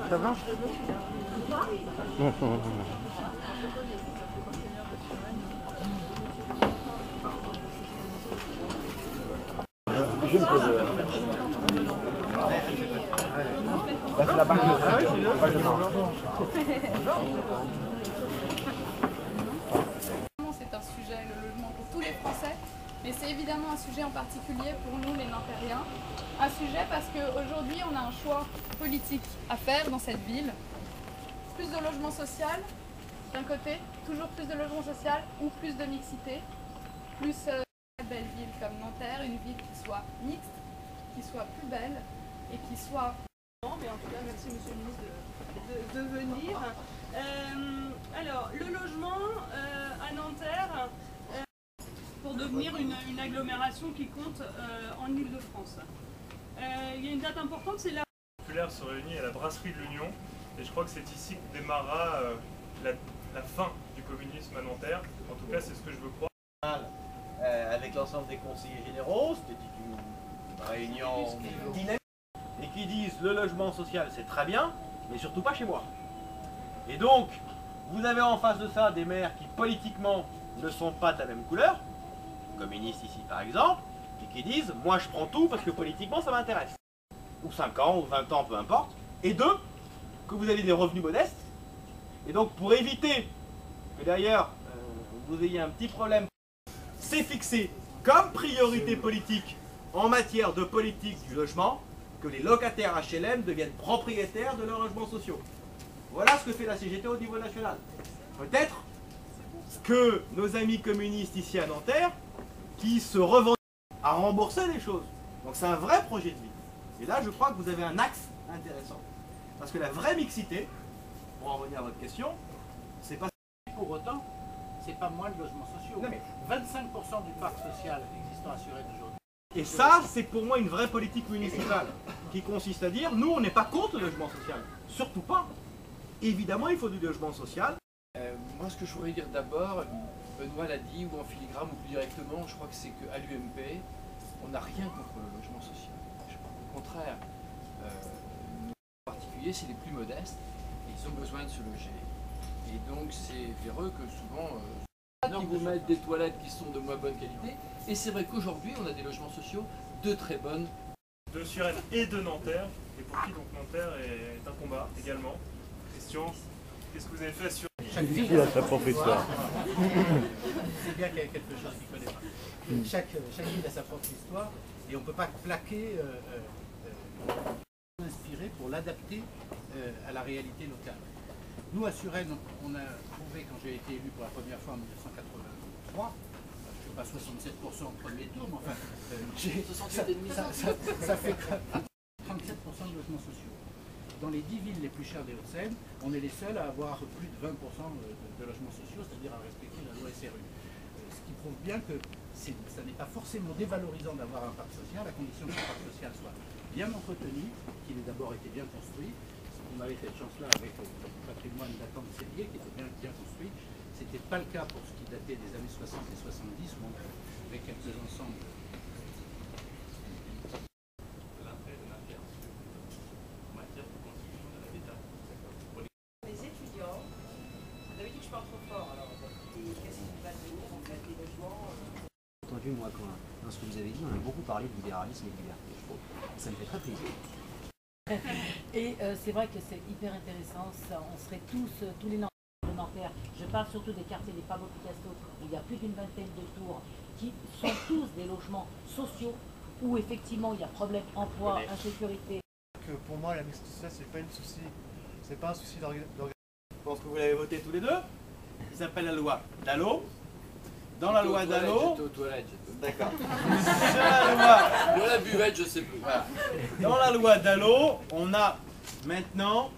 Ça va? Je me pose. C'est la banque de C'est un sujet, le logement pour tous les Français, mais c'est évidemment un sujet en particulier pour nous les Nanterriens. Un sujet parce qu'aujourd'hui on a un choix politique à faire dans cette ville. Plus de logement social d'un côté, toujours plus de logement social ou plus de mixité, plus une belle ville comme Nanterre, une ville qui soit mixte, qui soit plus belle et qui soit... Mais en tout cas, merci Monsieur le ministre de venir. Alors, le logement à Nanterre, pour devenir une agglomération qui compte en Ile-de-France. Il y a une date importante, c'est la... Les populaires se réunissent à la brasserie de l'Union et je crois que c'est ici que démarrera la fin du communisme à Nanterre. En tout cas, c'est ce que je veux croire. Avec l'ensemble des conseillers généraux, c'était une réunion dynamique, et qui disent le logement social c'est très bien, mais surtout pas chez moi. Et donc, vous avez en face de ça des maires qui politiquement ne sont pas de la même couleur, communistes ici par exemple, et qui disent moi je prends tout parce que politiquement ça m'intéresse. Ou 5 ans, ou 20 ans, peu importe. Et deux, que vous avez des revenus modestes, et donc pour éviter que d'ailleurs vous ayez un petit problème, c'est fixé comme priorité politique en matière de politique du logement que les locataires HLM deviennent propriétaires de leurs logements sociaux. Voilà ce que fait la CGT au niveau national. Peut-être que nos amis communistes ici à Nanterre, qui se revendiquent à rembourser les choses. Donc c'est un vrai projet de vie. Et là je crois que vous avez un axe intéressant. Parce que la vraie mixité, pour en revenir à votre question, c'est pas... Pour autant, c'est pas moins de logements sociaux. Non, mais... 25% du parc social existant assuré d'aujourd'hui. Et ça, c'est pour moi une vraie politique municipale qui consiste à dire, nous, on n'est pas contre le logement social. Surtout pas. Évidemment, il faut du logement social. Moi, ce que je voudrais dire d'abord, Benoît l'a dit, ou en filigrane, ou plus directement, je crois que c'est qu'à l'UMP, on n'a rien contre le logement social. Je crois qu'au contraire, en particulier, c'est les plus modestes, et ils ont besoin de se loger. Et donc, c'est vers eux que souvent... qui vous mettent des toilettes qui sont de moins bonne qualité. Et c'est vrai qu'aujourd'hui, on a des logements sociaux de très bonne. De Suresnes et de Nanterre, et pour qui donc Nanterre est un combat également. Question, qu'est-ce que vous avez fait à Suresnes? Chaque ville Il a sa propre histoire. C'est bien qu'il y ait quelque chose qu'il ne connaît pas. Chaque ville a sa propre histoire et on ne peut pas plaquer, inspirer pour l'adapter à la réalité locale. Nous, à Suresnes, on a trouvé, quand j'ai été élu pour la première fois en 1983, je ne suis pas 67% au premier tour, mais enfin, ça fait 37% de logements sociaux. Dans les 10 villes les plus chères des Hauts-de-Seine, on est les seuls à avoir plus de 20% de logements sociaux, c'est-à-dire à respecter la loi SRU. Ce qui prouve bien que ça n'est pas forcément dévalorisant d'avoir un parc social, à condition que le parc social soit bien entretenu, qu'il ait d'abord été bien construit. On avait cette chance-là avec le patrimoine datant de Célier qui était bien construit. Ce n'était pas le cas pour ce qui datait des années 60 et 70, où on avait quelques ensembles. Les étudiants, d'habitude je parle trop fort, alors qu'est-ce qui va devenir en fait les logements Entendu, moi, dans ce que vous avez dit, on a beaucoup parlé de libéralisme et de liberté. Ça me fait très plaisir. Et c'est vrai que c'est hyper intéressant, on serait tous les Nanterres de Nanterre, je parle surtout des quartiers des Pablo Picasso, où il y a plus d'une vingtaine de tours, qui sont tous des logements sociaux, où effectivement il y a problème emploi, insécurité. Pour moi, la mixité sociale, c'est pas un souci d'organisation. Je pense que vous l'avez voté tous les deux. Il s'appelle la loi Dallot. Dans la loi Dallot... J'étais aux toilettes. D'accord. Sur la loi... Dans la buvette, je sais plus. Voilà. Dans la loi Dallot, on a maintenant...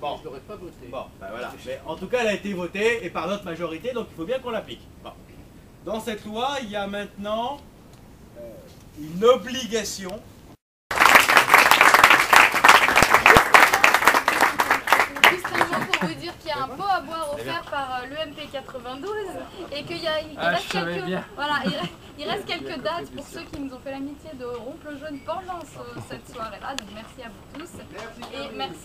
Bon. Je ne l'aurais pas voté. Bon, ben voilà. Mais en tout cas, elle a été votée et par notre majorité, donc il faut bien qu'on l'applique. Bon. Dans cette loi, il y a maintenant une obligation. Juste un mot pour vous dire qu'il y a un pot à boire offert par l'UMP 92 et qu'il reste quelques dates pour ceux qui nous ont fait l'amitié de rompre le jeûne pendant cette soirée-là. Donc merci à vous tous et merci.